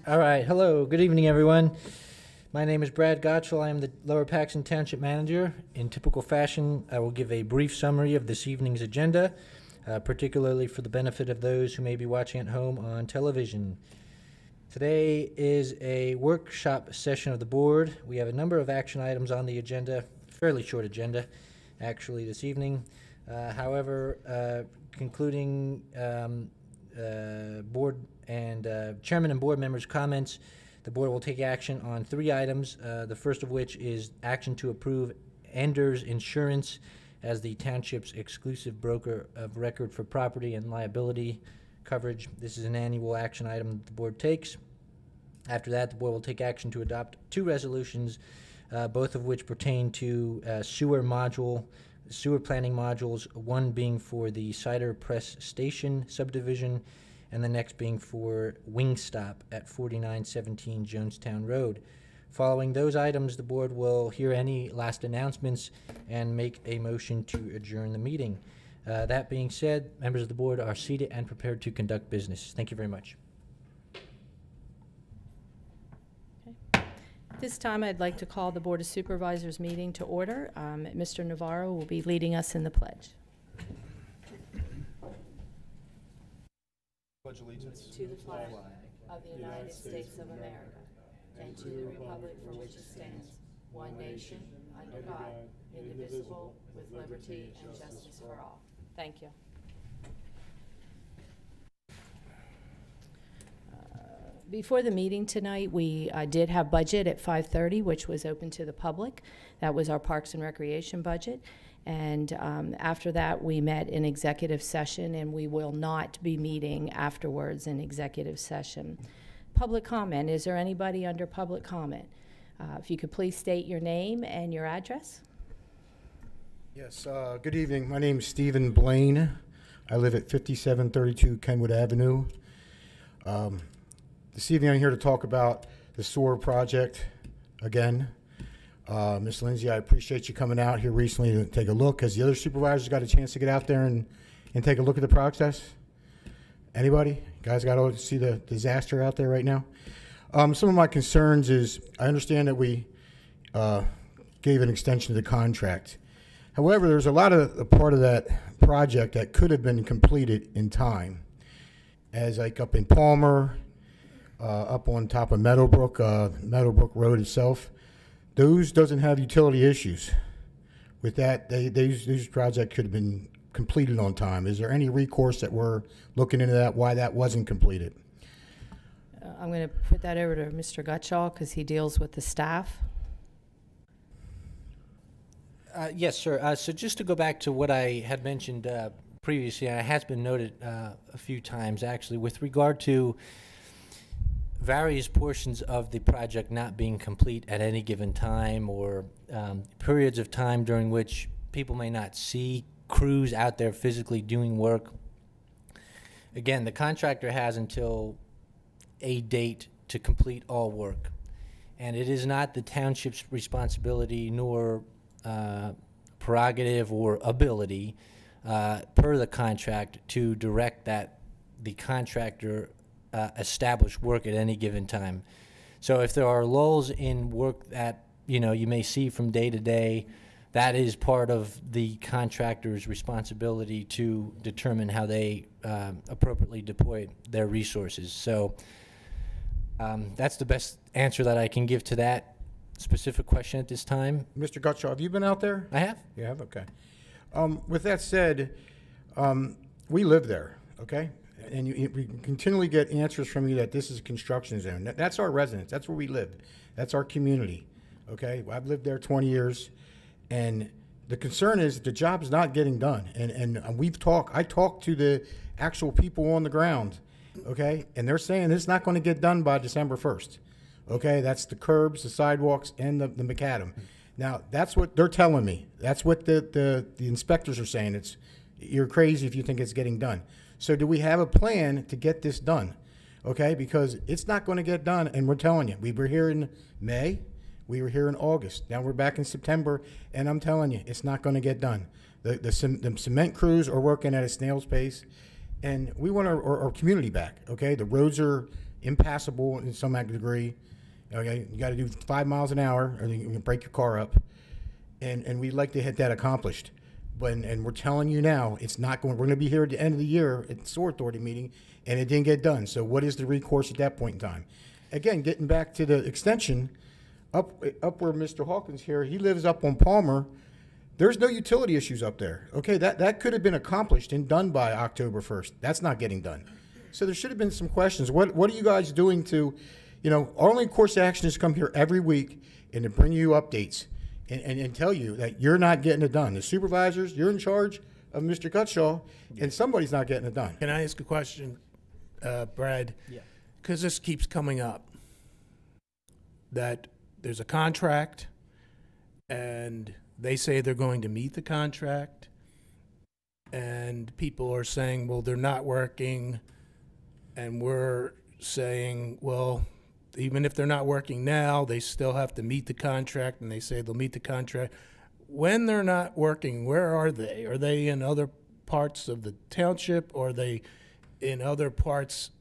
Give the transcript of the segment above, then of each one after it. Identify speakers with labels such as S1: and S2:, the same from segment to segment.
S1: All right, hello, good evening, everyone. My name is Brad Gottschall. I am the Lower Paxton Township Manager. In typical fashion, I will give a brief summary of this evening's agenda, particularly for the benefit of those who may be watching at home on television. Today is a workshop session of the board. We have a number of action items on the agenda, fairly short agenda, actually, this evening. However, concluding board and chairman and board members' comments, the board will take action on 3 items, the first of which is action to approve Enders Insurance as the township's exclusive broker of record for property and liability coverage. This is an annual action item that the board takes. After that, the board will take action to adopt 2 resolutions, both of which pertain to sewer planning modules, one being for the Cider Press Station subdivision, and the next being for Wingstop at 4917 Jonestown Road. Following those items, the board will hear any last announcements and make a motion to adjourn the meeting. That being said, members of the board are seated and prepared to conduct business. Thank you very much.
S2: Okay. This time I'd like to call the Board of Supervisors meeting to order. Mr. Navarro will be leading us in the pledge.
S3: Pledge allegiance
S2: to the flag of the United States of America and to the republic for which it stands, one nation, under God, indivisible, with liberty and justice for all. Thank you. Before the meeting tonight, we did have budget at 5:30, which was open to the public. That was our Parks and Recreation budget. And after that, we met in executive session, and we will not be meeting afterwards in executive session. Public comment. Is there anybody under public comment? If you could please state your name and your address.
S3: Yes, good evening. My name is Stephen Blaine. I live at 5732 Kenwood Avenue. This evening I'm here to talk about the sewer project again. Ms. Lindsay, I appreciate you coming out here recently to take a look. Has the other supervisors got a chance to get out there and take a look at the process? Anybody? You guys got to see the disaster out there right now? Some of my concerns is I understand that we gave an extension to the contract. However, there's a lot of a part of that project that could have been completed in time. As like up in Palmer, up on top of Meadowbrook Road itself, those doesn't have utility issues. With that, these projects could have been completed on time. Is there any recourse that we're looking into that, why that wasn't completed?
S2: I'm going to put that over to Mr. Gottschall because he deals with the staff.
S1: Yes, sir. So just to go back to what I had mentioned previously, and it has been noted a few times actually, with regard to various portions of the project not being complete at any given time, or periods of time during which people may not see crews out there physically doing work. Again, the contractor has until a date to complete all work, and it is not the township's responsibility nor prerogative or ability per the contract to direct that the contractor establish work at any given time. So if there are lulls in work that you may see from day to day, that is part of the contractor's responsibility to determine how they appropriately deploy their resources. So that's the best answer that I can give to that specific question at this time.
S3: Mr. Gottschall, have you been out there?
S1: I have.
S3: You have? Okay. With that said, we live there, okay? And we continually get answers from you that this is a construction zone. That's our residence. That's where we live. That's our community, okay? I've lived there 20 years, and the concern is the job's not getting done. And I talked to the actual people on the ground, okay? And they're saying it's not going to get done by December 1st, okay? That's the curbs, the sidewalks, and the macadam. Now, that's what they're telling me. That's what the inspectors are saying. You're crazy if you think it's getting done. So do we have a plan to get this done? Okay, because it's not going to get done, and we're telling you. We were here in May, we were here in August, now we're back in September, and I'm telling you, it's not going to get done. The cement crews are working at a snail's pace, and we want our community back, okay? The roads are impassable in some degree, okay? You got to do 5 miles an hour or you can break your car up, and we'd like to get that accomplished. And we're telling you now, it's not going. We're going to be here at the end of the year at the sewer authority meeting, and it didn't get done. So what is the recourse at that point in time? Again, getting back to the extension, up where Mr. Hawkins here, he lives up on Palmer. There's no utility issues up there. Okay, that could have been accomplished and done by October 1st. That's not getting done. So there should have been some questions. What are you guys doing to, our only course of action is to come here every week and to bring you updates and tell you that you're not getting it done. The supervisors, you're in charge of Mr. Cutshaw, and somebody's not getting it done.
S4: Can I ask a question, Brad?
S1: Yeah.
S4: Because this keeps coming up, that there's a contract, and they say they're going to meet the contract, and people are saying, well, they're not working, and we're saying, well, even if they're not working now, they still have to meet the contract, and they say they'll meet the contract. When they're not working, where are they? Are they in other parts of the township, or are they in other parts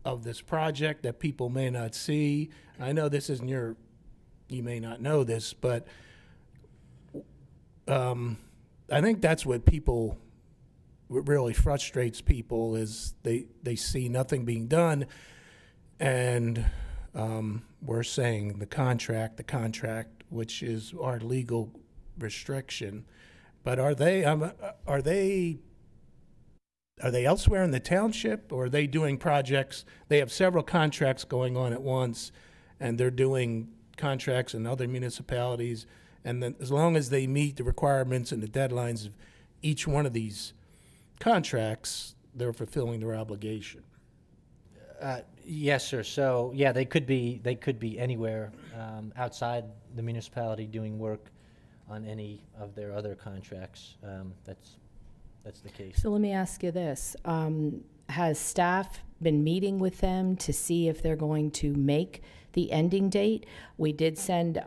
S4: of this project that people may not see? I know this isn't you may not know this, but I think that's what really frustrates people, is they see nothing being done, and we're saying the contract, which is our legal restriction. But are they elsewhere in the township, or are they doing projects? They have several contracts going on at once, and they're doing contracts in other municipalities. And then as long as they meet the requirements and the deadlines of each one of these contracts, they're fulfilling their obligation.
S1: Yes, sir. So yeah, they could be anywhere outside the municipality doing work on any of their other contracts. That's the case.
S2: So let me ask you this. Has staff been meeting with them to see if they're going to make the ending date? We did send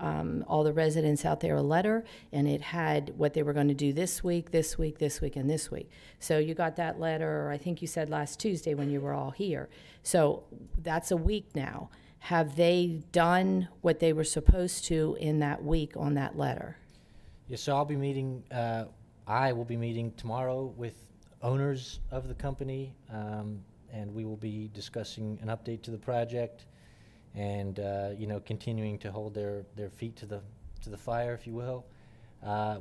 S2: all the residents out there a letter, and it had what they were going to do this week, this week, this week, and this week. So you got that letter, I think you said last Tuesday when you were all here. So that's a week now. Have they done what they were supposed to in that week on that letter?
S1: Yeah, so I'll be meeting, I will be meeting tomorrow with owners of the company, and we will be discussing an update to the project, and continuing to hold their feet to the fire, if you will,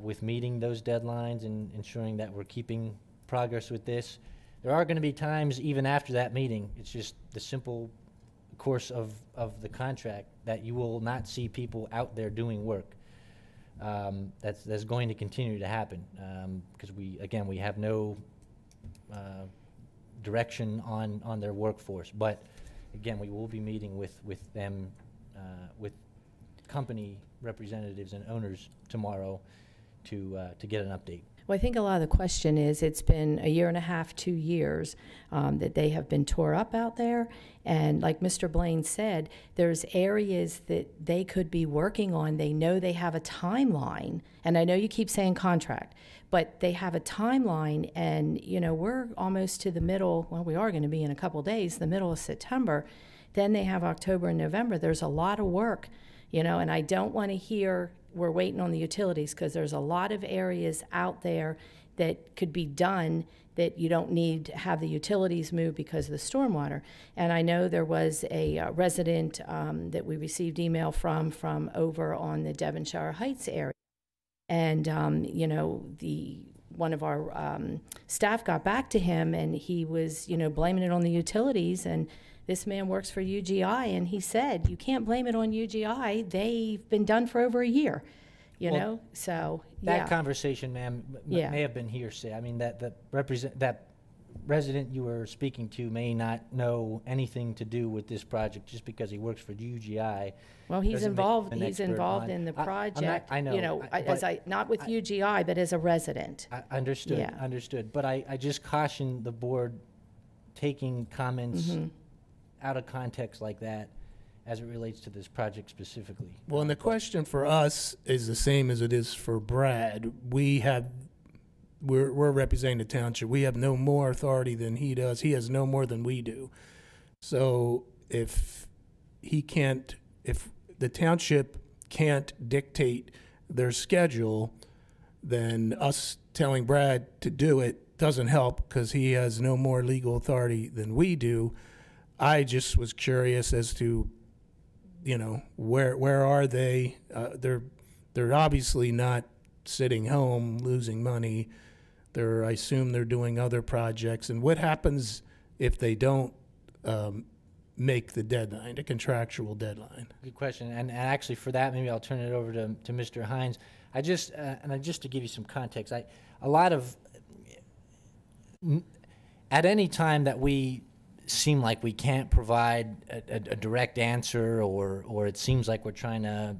S1: with meeting those deadlines and ensuring that we're keeping progress with this. There are going to be times even after that meeting, it's just the simple course of the contract, that you will not see people out there doing work. That's going to continue to happen, because we have no direction on their workforce. But again, we will be meeting with them, with company representatives and owners tomorrow to get an update.
S2: Well, I think a lot of the question is, it's been a year and a half, 2 years that they have been tore up out there. And like Mr. Blaine said, there's areas that they could be working on. They know they have a timeline. And I know you keep saying contract, but they have a timeline. And, we're almost to the middle. Well, we are going to be in a couple days, the middle of September. Then they have October and November. There's a lot of work, and I don't want to hear we're waiting on the utilities, because there's a lot of areas out there that could be done that you don't need to have the utilities move because of the stormwater. And I know there was a resident that we received email from over on the Devonshire Heights area. And, one of our staff got back to him, and he was, blaming it on the utilities. And this man works for UGI, and he said, you can't blame it on UGI. They've been done for over a year,
S1: Well,
S2: so,
S1: That
S2: yeah.
S1: conversation, ma'am,
S2: Yeah.
S1: may have been hearsay. I mean, that resident you were speaking to may not know anything to do with this project just because he works for UGI.
S2: Well, he's
S1: doesn't make
S2: involved,
S1: him an
S2: he's
S1: expert
S2: involved
S1: on-
S2: in the
S1: I'm not-
S2: project,
S1: I know,
S2: not with UGI, but as a resident.
S1: Understood,
S2: Yeah.
S1: understood. But I just caution the board taking comments out of context like that as it relates to this project specifically.
S4: Well, and the question for us is the same as it is for Brad. We have we're representing the township. We have no more authority than he does. He has no more than we do. So if the township can't dictate their schedule, then us telling Brad to do it doesn't help because he has no more legal authority than we do. I just was curious as to, where are they? They're obviously not sitting home losing money. I assume they're doing other projects. And what happens if they don't make the deadline, the contractual deadline?
S1: Good question. And actually, for that, maybe I'll turn it over to Mr. Hines. Just to give you some context, at any time that we seem like we can't provide a direct answer, or it seems like we're trying to,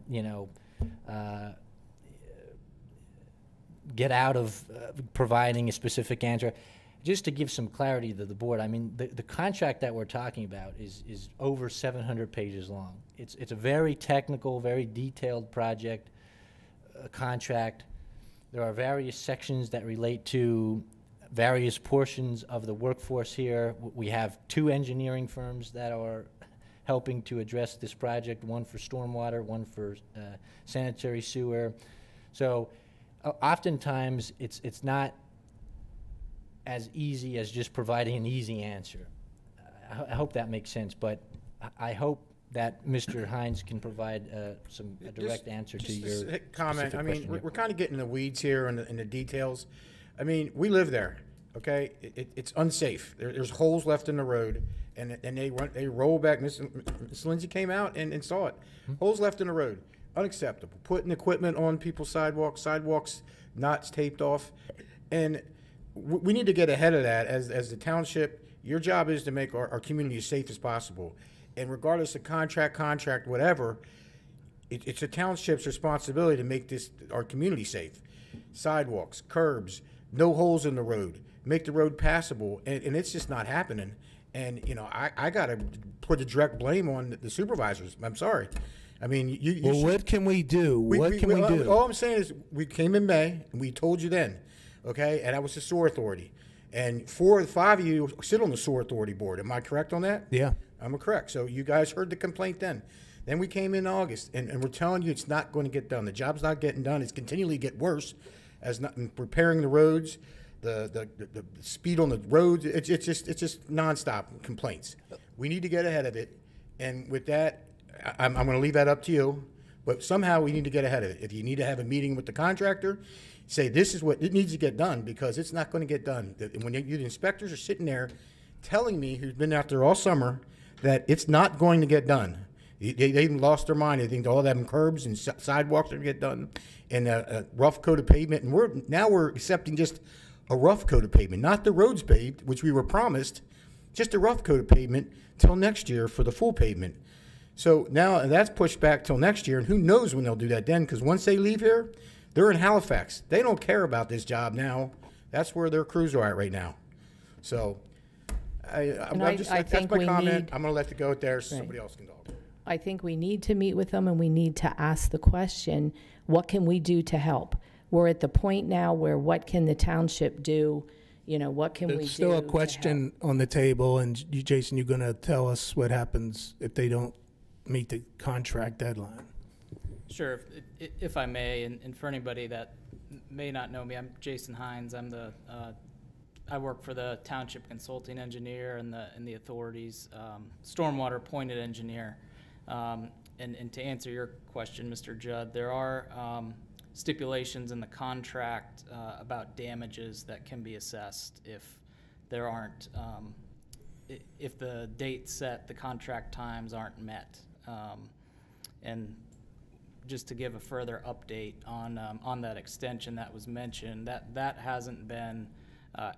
S1: get out of providing a specific answer. Just to give some clarity to the board, I mean, the contract that we're talking about is over 700 pages long. It's a very technical, very detailed project, contract. There are various sections that relate to various portions of the workforce here. We have 2 engineering firms that are helping to address this project, one for stormwater, one for sanitary sewer. So oftentimes it's not as easy as just providing an easy answer. I hope that makes sense, but I hope that Mr. Hines can provide a direct answer to your
S3: comment. I mean,
S1: question.
S3: we're kind of getting in the weeds here and the details. I mean, we live there, okay? It's unsafe. There's holes left in the road, and they roll back. Miss Lindsay came out and saw it. Holes left in the road, unacceptable. Putting equipment on people's sidewalks not taped off, and we need to get ahead of that as the township. Your job is to make our community as safe as possible. And regardless of contract, whatever, it's a township's responsibility to make our community safe. Sidewalks, curbs, no holes in the road, make the road passable, and it's just not happening. And, I got to put the direct blame on the supervisors. I'm sorry. I mean,
S4: what can we do? What can we do?
S3: All I'm saying is we came in May, and we told you then, okay, and that was the sewer authority. And 4 or 5 of you sit on the sewer authority board. Am I correct on that?
S4: Yeah.
S3: I'm correct. So you guys heard the complaint then. Then we came in August, and we're telling you it's not going to get done. The job's not getting done. It's continually get worse as not in repairing the roads, the speed on the roads. It's just nonstop complaints. We need to get ahead of it. And with that, I'm going to leave that up to you. But somehow we need to get ahead of it. If you need to have a meeting with the contractor, say this is what it needs to get done, because it's not going to get done. When the inspectors are sitting there telling me, who's been out there all summer, that it's not going to get done. They even lost their mind. They think all them curbs and sidewalks are going to get done, and a rough coat of pavement. And we're accepting just a rough coat of pavement, not the roads paved, which we were promised, just a rough coat of pavement till next year for the full pavement. So now that's pushed back till next year, and who knows when they'll do that then, because once they leave here, they're in Halifax. They don't care about this job now. That's where their crews are at right now. So that's my comment. I'm going to let it go there so somebody else can talk.
S2: I think we need to meet with them, and we need to ask the question, what can we do to help? We're at the point now where what can the township do? What can we do?
S4: There's still a question on the table, and you, Jason, you're going to tell us what happens if they don't meet the contract deadline.
S5: Sure, if I may, and for anybody that may not know me, I'm Jason Hines. I work for the township consulting engineer and the authority's stormwater appointed engineer. And to answer your question, Mr. Judd, there are stipulations in the contract about damages that can be assessed if there aren't, if the date set, the contract times aren't met. And just to give a further update on that extension that was mentioned, that hasn't been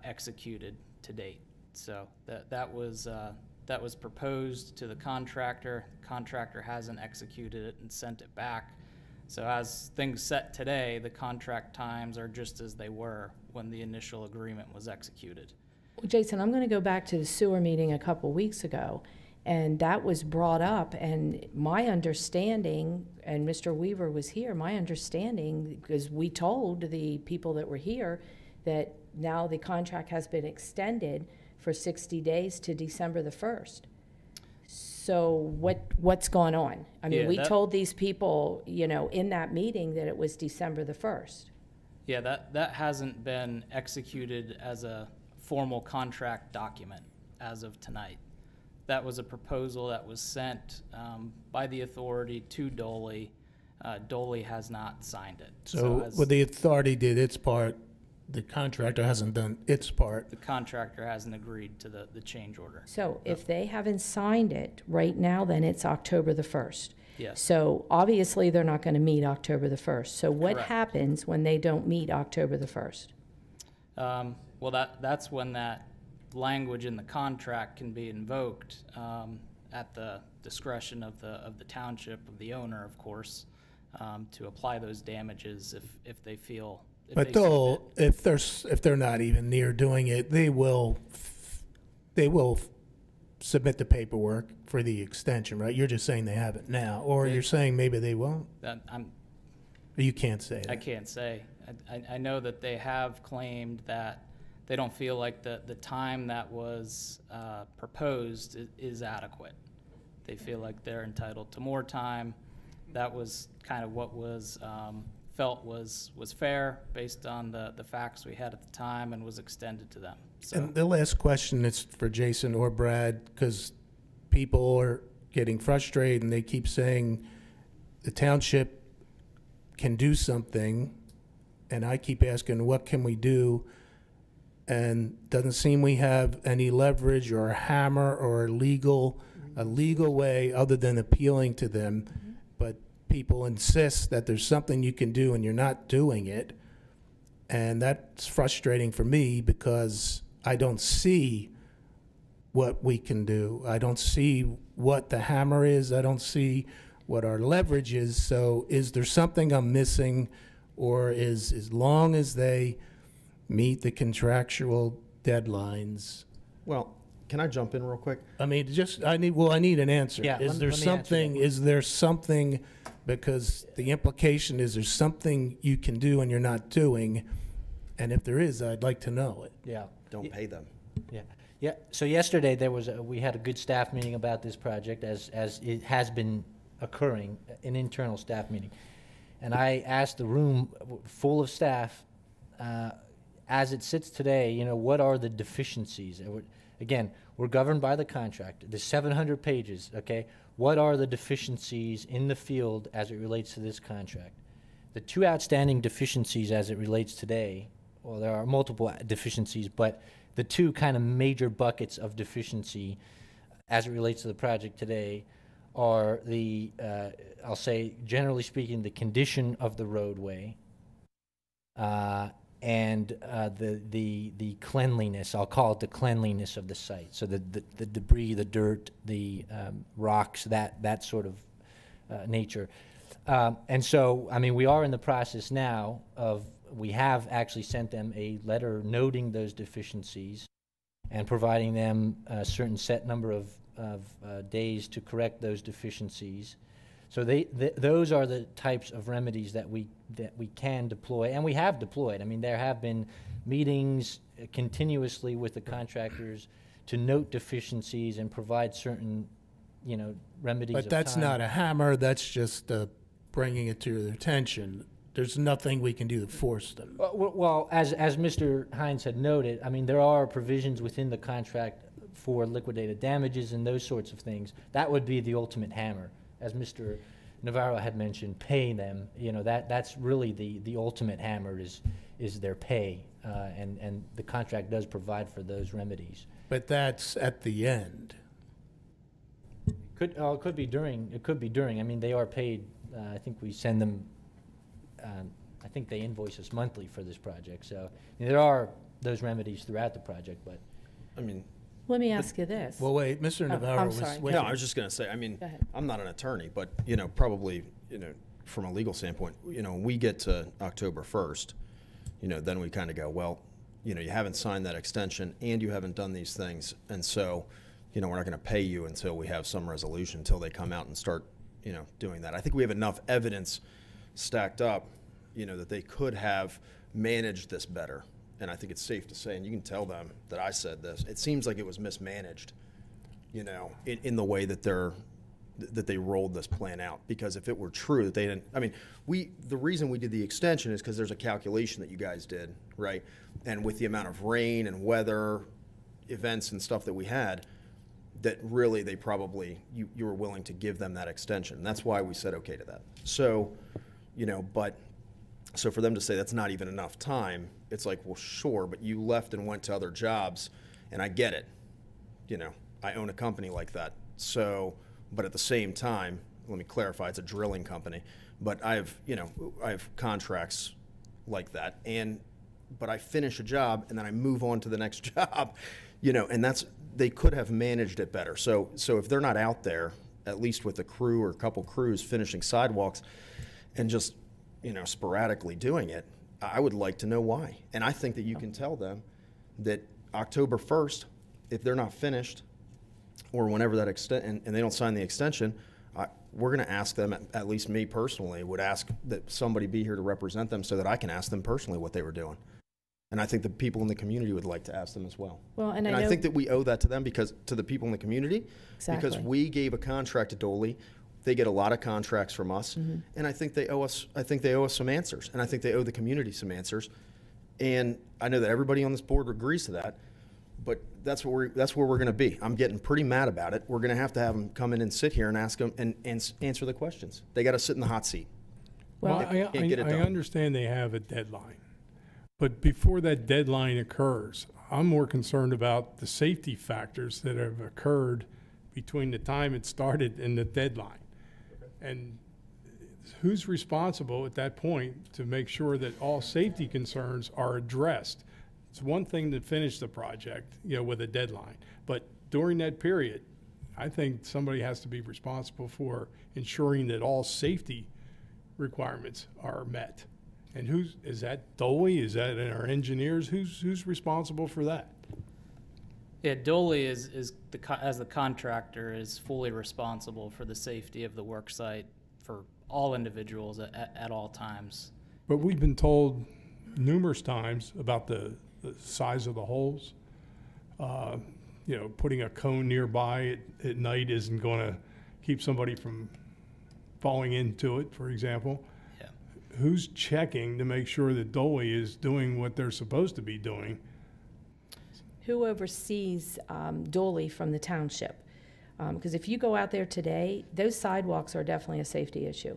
S5: executed to date. So that was proposed to the contractor. The contractor hasn't executed it and sent it back. So as things set today, the contract times are just as they were when the initial agreement was executed.
S2: Well, Jason, I'm going to go back to the sewer meeting a couple weeks ago, and that was brought up, and my understanding, and Mr. Weaver was here, my understanding, because we told the people that were here that now the contract has been extended for 60 days to December the 1st. So what's going on? I mean,
S5: Yeah,
S2: we
S5: that-
S2: told these people, you know, in that meeting that it was December the 1st.
S5: Yeah, that hasn't been executed as a formal contract document as of tonight. That was a proposal that was sent by the authority to Doley. Doley has not signed it.
S4: So
S5: as
S4: when the authority did its part, the contractor hasn't done its part.
S5: the contractor hasn't agreed to the change order.
S2: So if they haven't signed it right now, then it's October the 1st.
S5: Yes.
S2: So obviously, they're not going to meet October the 1st. So what
S5: Correct.
S2: happens when they don't meet October the 1st?
S5: Well, that's when that language in the contract can be invoked at the discretion of the township, of the owner, of course, to apply those damages if they feel.
S4: But they'll, if they're not even near doing it, they will submit the paperwork for the extension, right? You're just saying they have it now, or you're saying maybe they won't? You can't say that.
S5: I can't say. I know that they have claimed that they don't feel like the time that was proposed is adequate. They feel like they're entitled to more time. That was kind of what was felt was fair based on the facts we had at the time and was extended to them. So.
S4: And the last question is for Jason or Brad, because people are getting frustrated and they keep saying the township can do something, and I keep asking, what can we do? And doesn't seem we have any leverage or a hammer or a legal way other than appealing to them. But people insist that there's something you can do and you're not doing it. And that's frustrating for me because I don't see what we can do. I don't see what the hammer is. I don't see what our leverage is. So is there something I'm missing, or is as long as they meet the contractual deadlines?
S6: Well, can I jump in real quick?
S4: I mean, I need an answer.
S1: Yeah,
S4: Is there
S1: let me answer
S4: something,
S1: that.
S4: is there something, because the implication is there's something you can do and you're not doing, and if there is, I'd like to know it.
S1: Yeah.
S6: Don't pay them.
S1: Yeah. Yeah. So yesterday we had a good staff meeting about this project, as it has been occurring, an internal staff meeting. And I asked the room full of staff, as it sits today, you know, what are the deficiencies? And again, we're governed by the contract. The 700 pages, okay? What are the deficiencies in the field as it relates to this contract? The two outstanding deficiencies as it relates today, well, there are multiple deficiencies, but the two kind of major buckets of deficiency as it relates to the project today are the, I'll say, generally speaking, the condition of the roadway, and the cleanliness. I'll call it the cleanliness of the site. So the debris, the dirt, the rocks, that sort of nature. And so, I mean, we are in the process now of, we have actually sent them a letter noting those deficiencies and providing them a certain set number of days to correct those deficiencies. So those are the types of remedies that we can deploy, and we have deployed. I mean, there have been meetings continuously with the contractors to note deficiencies and provide certain, you know, remedies.
S4: But that's not a hammer, that's just bringing it to their attention. There's nothing we can do to force them.
S1: Well, as Mr. Hines had noted, I mean, there are provisions within the contract for liquidated damages and those sorts of things. That would be the ultimate hammer. As Mr. Navarro had mentioned, pay them. You know, that's really the ultimate hammer is their pay, and the contract does provide for those remedies.
S4: But that's at the end.
S1: It could be during. It could be during. I mean, they are paid. I think we send them. I think they invoice us monthly for this project. So I mean, there are those remedies throughout the project, but
S6: I mean,
S2: Let me ask you this.
S4: Well, wait, Mr. Navarro
S2: I'm
S4: was
S2: sorry.
S4: waiting.
S6: no, I was just going to say, I mean,
S2: Go ahead.
S6: I'm not an attorney, but, you know, probably, you know, from a legal standpoint, you know, we get to October 1st, you know, then we kind of go, well, you know, you haven't signed that extension and you haven't done these things. And so, you know, we're not going to pay you until we have some resolution, until they come out and start, you know, doing that. I think we have enough evidence stacked up, you know, that they could have managed this better. and I think it's safe to say, and you can tell them that I said this, it seems like it was mismanaged, you know, in the way that they rolled this plan out. Because if it were true that they didn't, I mean, the reason we did the extension is because there's a calculation that you guys did, right? And with the amount of rain and weather events and stuff that we had, that really they probably, you were willing to give them that extension. That's why we said okay to that. So, you know, so for them to say that's not even enough time, it's like, well, sure, but you left and went to other jobs, and I get it. You know, I own a company like that. So, but at the same time, let me clarify, it's a drilling company, but I have contracts like that, but I finish a job and then I move on to the next job, you know, and they could have managed it better. So if they're not out there, at least with a crew or a couple crews finishing sidewalks and just, you know, sporadically doing it, I would like to know why. And I think that you can tell them that October 1st, if they're not finished, or whenever that and they don't sign the extension, we're going to ask them, at least me personally, would ask that somebody be here to represent them so that I can ask them personally what they were doing. And I think the people in the community would like to ask them as well.
S2: Well, and
S6: I think that we owe that to them, to the people in the community,
S2: Exactly.
S6: because we gave a contract to Doley. They get a lot of contracts from us, and I think they owe us. I think they owe us some answers, and I think they owe the community some answers. And I know that everybody on this board agrees to that, but that's where we're going to be. I'm getting pretty mad about it. We're going to have them come in and sit here and ask them and answer the questions. They got to sit in the hot seat.
S7: Well,
S6: Can't get it
S7: I
S6: done.
S7: understand they have a deadline, but before that deadline occurs, I'm more concerned about the safety factors that have occurred between the time it started and the deadline. And who's responsible at that point to make sure that all safety concerns are addressed? It's one thing to finish the project, you know, with a deadline, but during that period, I think somebody has to be responsible for ensuring that all safety requirements are met. And is that Doley? Is that our engineers? Who's responsible for that?
S5: Yeah, Doley as the contractor is fully responsible for the safety of the work site for all individuals at all times.
S7: But we've been told numerous times about the size of the holes. You know, putting a cone nearby at night isn't going to keep somebody from falling into it, for example.
S5: Yeah.
S7: Who's checking to make sure that Doley is doing what they're supposed to be doing?
S2: Who oversees Doley from the township? Because if you go out there today, those sidewalks are definitely a safety issue.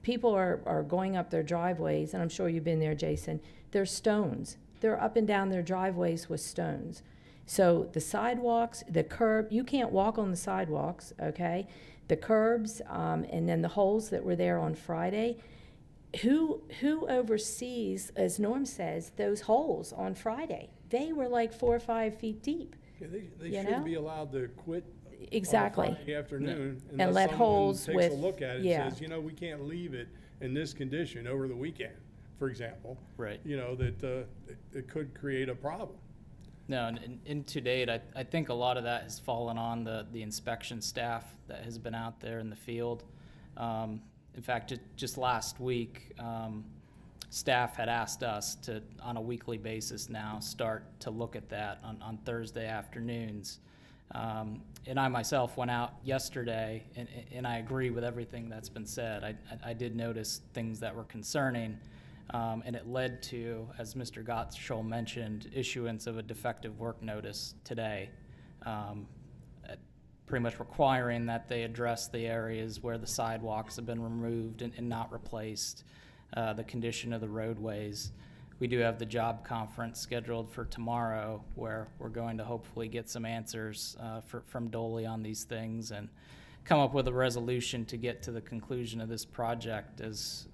S2: People are going up their driveways, and I'm sure you've been there, Jason. There's stones. They're up and down their driveways with stones. So the sidewalks, the curb, you can't walk on the sidewalks, okay? The curbs, and then the holes that were there on Friday. Who oversees, as Norm says, those holes on Friday? They were like 4 or 5 feet deep.
S7: Yeah, they
S2: You
S7: shouldn't
S2: know?
S7: be allowed to quit
S2: Exactly.
S7: on a Friday afternoon
S2: And
S7: unless
S2: let
S7: someone
S2: holes
S7: takes
S2: with-
S7: a look at it
S2: yeah.
S7: and says, you know, we can't leave it in this condition over the weekend, for example.
S5: Right.
S7: You know, that it could create a problem.
S5: No, and to date, I think a lot of that has fallen on the inspection staff that has been out there in the field. In fact, just last week, staff had asked us to, on a weekly basis now, start to look at that on Thursday afternoons. And I myself went out yesterday, and I agree with everything that's been said. I did notice things that were concerning. And it led to, as Mr. Gottschall mentioned, issuance of a defective work notice today, pretty much requiring that they address the areas where the sidewalks have been removed and not replaced, the condition of the roadways. We do have the job conference scheduled for tomorrow, where we're going to hopefully get some answers from Doley on these things and come up with a resolution to get to the conclusion of this project as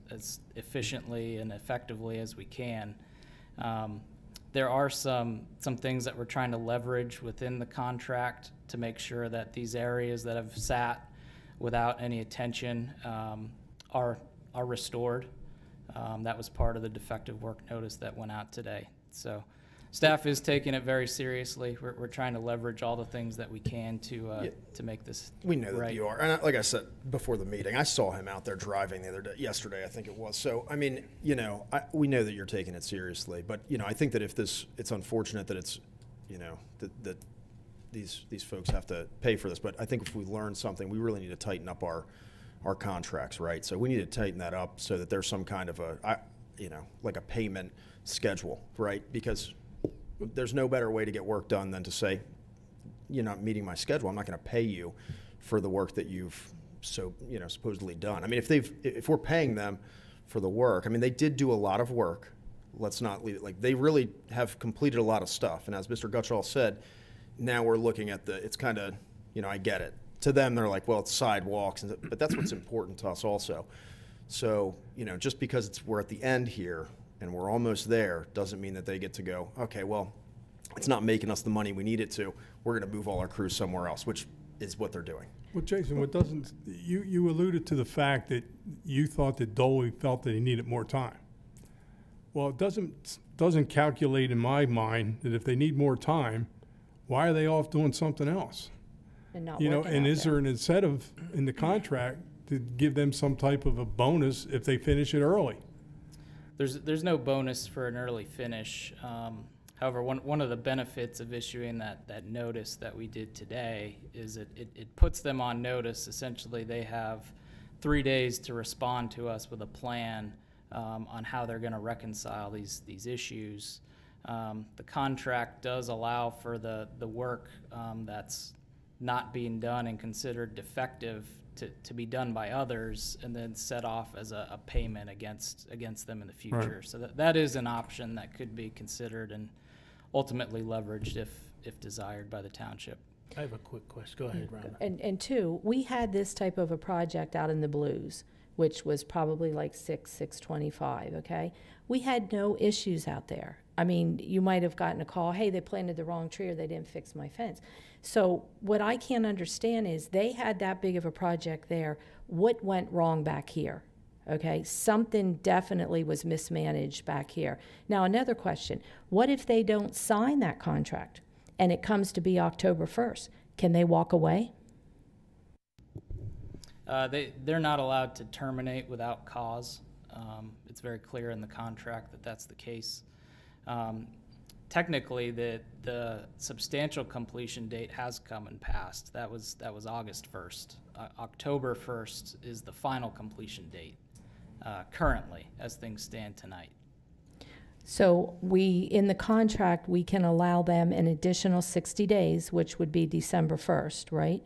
S5: efficiently and effectively as we can. There are some things that we're trying to leverage within the contract to make sure that these areas that have sat without any attention are restored. That was part of the defective work notice that went out today. So staff is taking it very seriously. We're trying to leverage all the things that we can to make this
S6: We know that
S5: right.
S6: you are. And like I said before the meeting, I saw him out there driving the other day, yesterday, I think it was. So, I mean, you know, we know that you're taking it seriously. But, you know, I think that if it's unfortunate that it's, you know, that these folks have to pay for this. But I think if we learn something, we really need to tighten up our contracts, right? So we need to tighten that up so that there's some kind of like a payment schedule, right? Because there's no better way to get work done than to say, you're not meeting my schedule. I'm not going to pay you for the work that you've supposedly done. I mean, if we're paying them for the work, I mean, they did do a lot of work. Let's not leave it like they really have completed a lot of stuff. And as Mr. Gutschall said, now we're looking at it's kind of, you know, I get it. To them, they're like, well, it's sidewalks, but that's what's important to us also. So, you know, just because we're at the end here and we're almost there doesn't mean that they get to go, okay, well, it's not making us the money we need it to. We're going to move all our crews somewhere else, which is what they're doing.
S7: Well, Jason, you alluded to the fact that you thought that Dolly felt that he needed more time. Well, it doesn't calculate in my mind that if they need more time, why are they off doing something else?
S2: And not
S7: You know,
S2: working
S7: and
S2: out
S7: is there an incentive in the contract to give them some type of a bonus if they finish it early?
S5: There's no bonus for an early finish. However, one of the benefits of issuing that notice that we did today is it puts them on notice. Essentially, they have 3 days to respond to us with a plan on how they're going to reconcile these issues. The contract does allow for the work that's not being done and considered defective to be done by others and then set off as a payment against them in the future. Right. So that is an option that could be considered and ultimately leveraged if desired by the township.
S4: I have a quick question. Go ahead, Rhonda.
S2: And two, we had this type of a project out in the Blues, which was probably like 625, okay? We had no issues out there. I mean, you might have gotten a call, hey, they planted the wrong tree or they didn't fix my fence. So what I can't understand is they had that big of a project there. What went wrong back here? Okay, something definitely was mismanaged back here. Now, another question, what if they don't sign that contract and it comes to be October 1st? Can they walk away?
S5: They're not allowed to terminate without cause. It's very clear in the contract that that's the case. Technically, the substantial completion date has come and passed. That was August 1st. October 1st is the final completion date currently, as things stand tonight.
S2: So in the contract, we can allow them an additional 60 days, which would be December 1st, right?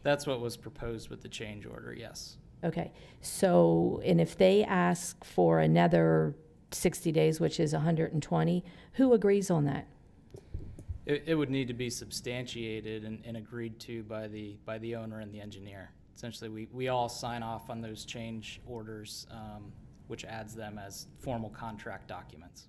S5: That's what was proposed with the change order, yes.
S2: Okay. So, and if they ask for another 60 days, which is 120, who agrees on that?
S5: It would need to be substantiated and agreed to by the owner and the engineer. Essentially, we all sign off on those change orders, which adds them as formal contract documents.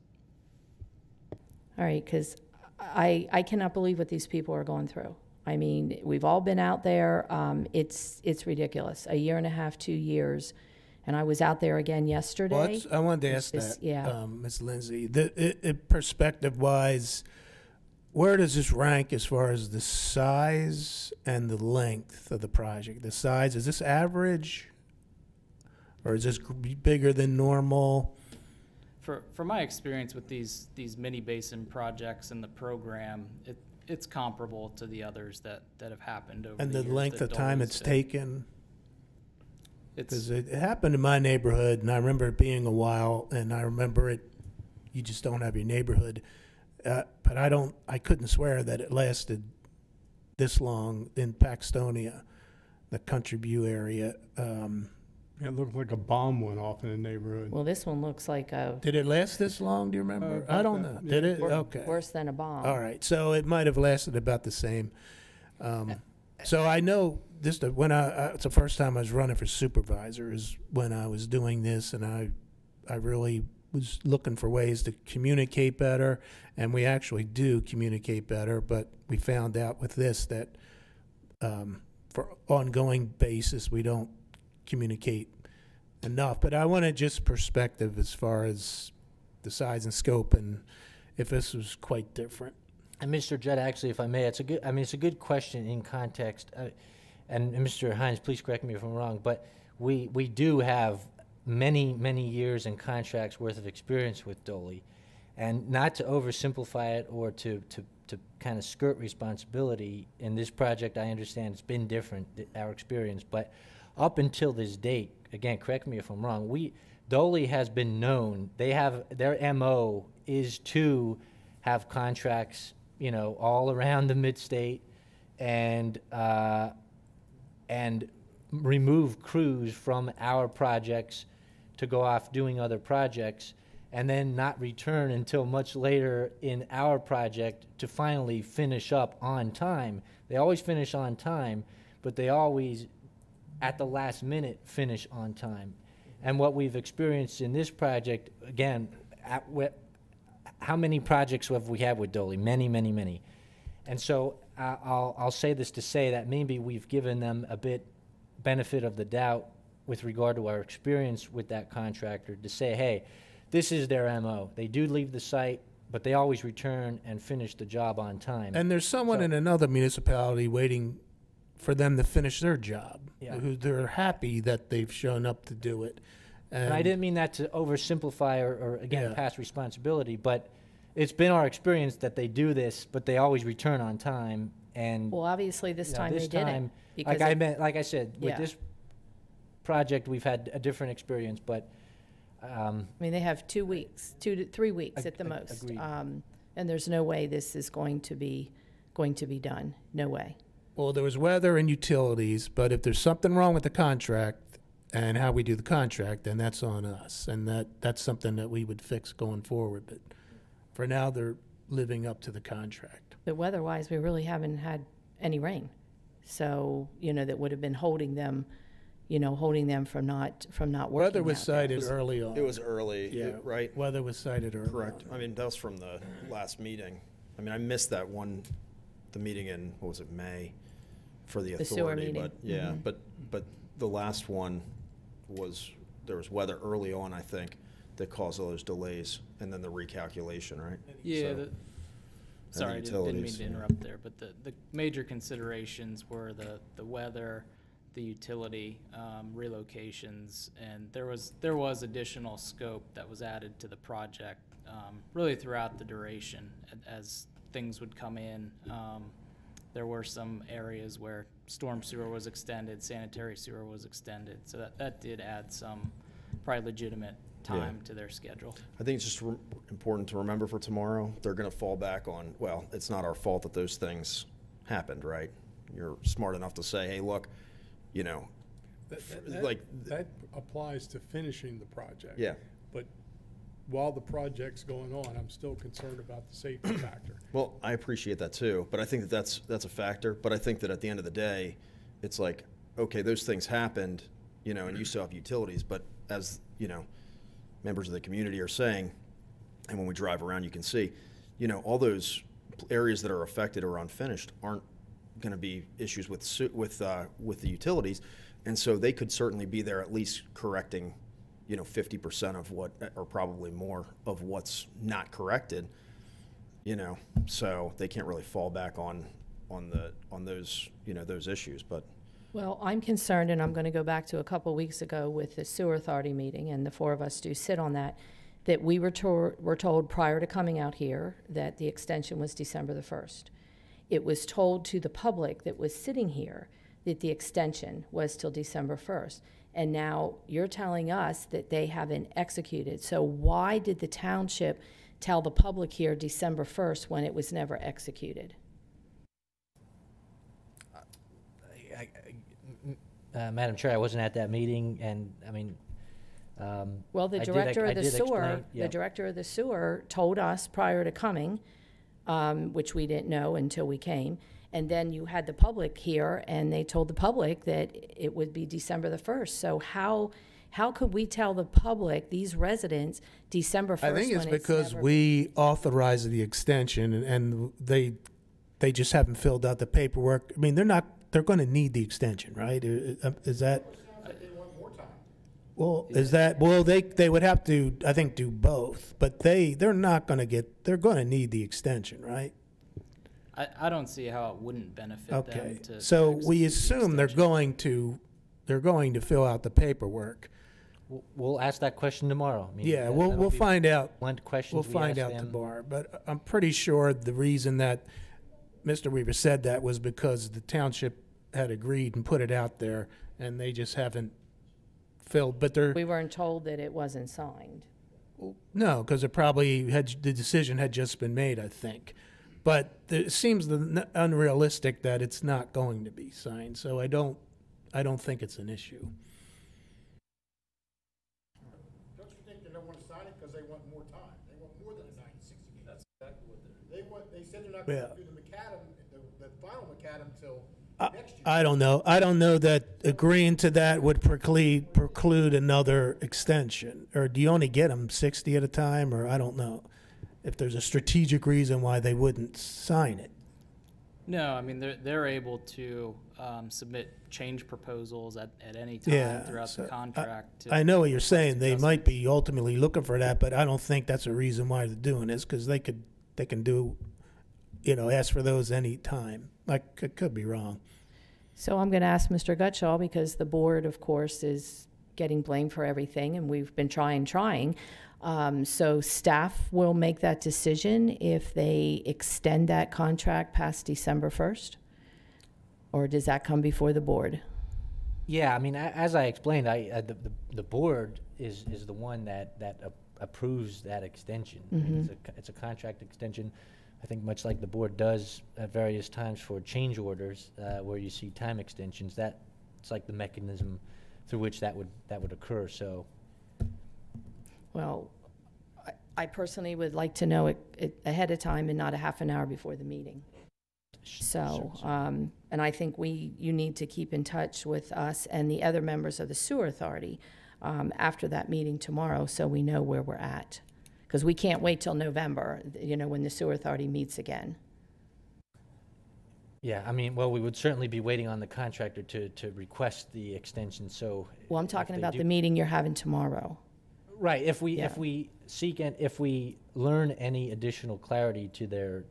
S2: All right, because I cannot believe what these people are going through. I mean, we've all been out there. It's ridiculous. 1.5 years, 2 years. And I was out there again yesterday.
S4: Well, I wanted to ask that, Ms. Lindsay. Perspective-wise, where does this rank as far as the size and the length of the project? The size, is this average? Or is this bigger than normal?
S5: For my experience with these mini basin projects in the program, it's comparable to the others that have happened over the years.
S4: And the length of time it's taken?
S5: Because
S4: it happened in my neighborhood, and I remember it being a while, and I remember it, you just don't have your neighborhood. But I couldn't swear that it lasted this long in Paxtonia, the Country View area.
S7: It looked like a bomb went off in the neighborhood.
S2: Well, this one looks like a...
S4: Did it last this long, do you remember? I don't know. Did it? Okay.
S2: Worse than a bomb.
S4: All right, so it might have lasted about the same. So I know this, it's the first time I was running for supervisor is when I was doing this, and I really was looking for ways to communicate better, and we actually do communicate better, but we found out with this that for ongoing basis we don't communicate enough. But I wanted just perspective as far as the size and scope, and if this was quite different.
S1: And Mr. Judd, actually, if I may, it's a good question in context. And Mr. Hines, please correct me if I'm wrong, but we do have many years and contracts worth of experience with Dolly. And not to oversimplify it or to kind of skirt responsibility, in this project, I understand it's been different, our experience, but up until this date, again, correct me if I'm wrong, Dolly has been known, their MO is to have contracts, all around the mid-state and remove crews from our projects to go off doing other projects, and then not return until much later in our project to finally finish up on time. They always finish on time, but they always, at the last minute, finish on time. And what we've experienced in this project, again, how many projects have we had with Dolly? Many. And so I'll say this to say that maybe we've given them a bit benefit of the doubt with regard to our experience with that contractor, to say, hey, this is their MO. They do leave the site, but they always return and finish the job on time.
S4: And there's someone in another municipality waiting for them to finish their job, who they're happy that they've shown up to do it.
S1: And I didn't mean that to oversimplify or again, pass responsibility, but it's been our experience that they do this, but they always return on time. And
S2: Well, obviously this time they didn't. Because
S1: like I said, with this project, we've had a different experience, but
S2: I mean, they have 2 weeks, 2 to 3 weeks at the most.
S1: Agreed.
S2: And there's no way this is going to be done. No way.
S4: Well, there was weather and utilities, but if there's something wrong with the contract and how we do the contract, then that's on us. And that's something that we would fix going forward. But for now, they're living up to the contract.
S2: But weather-wise, we really haven't had any rain. So, that would have been holding them from not working.
S4: Weather was
S2: out there.
S4: cited early on.
S6: It was early, right?
S4: Weather was cited early.
S6: Correct.
S4: on.
S6: I mean, that was from the last meeting. I mean, I missed that the meeting in, what was it, May, for the
S2: sewer
S6: authority.
S2: meeting.
S6: But yeah,
S2: Mhm.
S6: but the last one there was weather early on, I think, that caused all those delays, and then the recalculation, right?
S5: Yeah,
S6: So-
S5: sorry,
S6: And the
S5: didn't mean
S6: utilities.
S5: to interrupt there, but the major considerations were the weather, the utility, relocations, and there was additional scope that was added to the project, really throughout the duration as things would come in. There were some areas where storm sewer was extended, sanitary sewer was extended, so that did add some probably legitimate time to their schedule.
S6: I think it's just important to remember for tomorrow, they're going to fall back on, well, it's not our fault that those things happened, right? You're smart enough to say, hey, look,
S7: That applies to finishing the project.
S6: Yeah.
S7: But while the project's going on, I'm still concerned about the safety factor.
S6: Well, I appreciate that too, but I think that's a factor. But I think that at the end of the day, it's like, okay, those things happened, and you still have utilities. But as members of the community are saying, and when we drive around, you can see, all those areas that are affected or unfinished aren't going to be issues with the utilities, and so they could certainly be there at least correcting 50% of what, or probably more of what's not corrected, so they can't really fall back on those, those issues. But
S2: Well, I'm concerned, and I'm going to go back to a couple weeks ago with the sewer authority meeting, and the four of us do sit on that we were told prior to coming out here that the extension was December the 1st. It was told to the public that was sitting here that the extension was till December 1st. And now you're telling us that they haven't executed. So why did the township tell the public here December 1st when it was never executed?
S1: Madam Chair, I wasn't at that meeting, and I mean,
S2: well, the
S1: I
S2: director of
S1: did
S2: the sewer,
S1: explain, yeah.
S2: the director of the sewer told us prior to coming, which we didn't know until we came. And then you had the public here, and they told the public that it would be December the 1st. So how could we tell the public, these residents, December 1st?
S4: I think it's
S2: when
S4: because
S2: never...
S4: we authorized the extension, and they just haven't filled out the paperwork. I mean, they're going to need the extension, right? Is that? Well, they would have to, I think, do both, but they're not going to they're going to need the extension, right?
S5: I don't see how it wouldn't benefit them
S4: Okay,
S5: to.
S4: so
S5: to
S4: we
S5: execute the
S4: assume they're
S5: extension.
S4: going to fill out the paperwork.
S1: We'll ask that question tomorrow. I mean,
S4: Yeah,
S1: that-
S4: we'll
S1: that'll be
S4: find out.
S1: one question
S4: We'll find out tomorrow, but I'm pretty sure the reason that Mr. Weaver said that was because the township had agreed and put it out there, and they just haven't filled, but they're,
S2: We weren't told that it wasn't signed.
S4: no, because it probably the decision had just been made, I think. But it seems unrealistic that it's not going to be signed, so I don't think it's an issue.
S3: Don't you think they don't want to sign it because they want more time? They want more than a 90, 60 days. That's exactly what they said they're not going to do the macadam, the final macadam till next year.
S4: I don't know. I don't know that agreeing to that would preclude another extension. Or do you only get them 60 at a time? Or I don't know if there's a strategic reason why they wouldn't sign it.
S5: No, I mean, they're able to submit change proposals at any time
S4: Yeah,
S5: throughout
S4: so
S5: the contract.
S4: I know what you're saying. They
S5: adjustments.
S4: might be ultimately looking for that, but I don't think that's a reason why they're doing this, because they can do, ask for those any time. I could be wrong.
S2: So I'm going to ask Mr. Gutschall, because the board, of course, is getting blamed for everything, and we've been trying. So staff will make that decision if they extend that contract past December 1st? Or does that come before the board?
S1: Yeah, I mean, as I explained, the board is the one that approves that extension. I mean, it's a contract extension. I think much like the board does at various times for change orders, where you see time extensions. It's like the mechanism through which that would occur. So,
S2: Well, I personally would like to know it ahead of time and not a half an hour before the meeting. So, and I think you need to keep in touch with us and the other members of the sewer authority after that meeting tomorrow, so we know where we're at. Because we can't wait till November, when the sewer authority meets again.
S1: yeah, I mean, well, we would certainly be waiting on the contractor to request the extension. So,
S2: Well, I'm talking about the meeting you're having tomorrow.
S1: right. If we
S2: Yeah.
S1: if we learn any additional clarity to their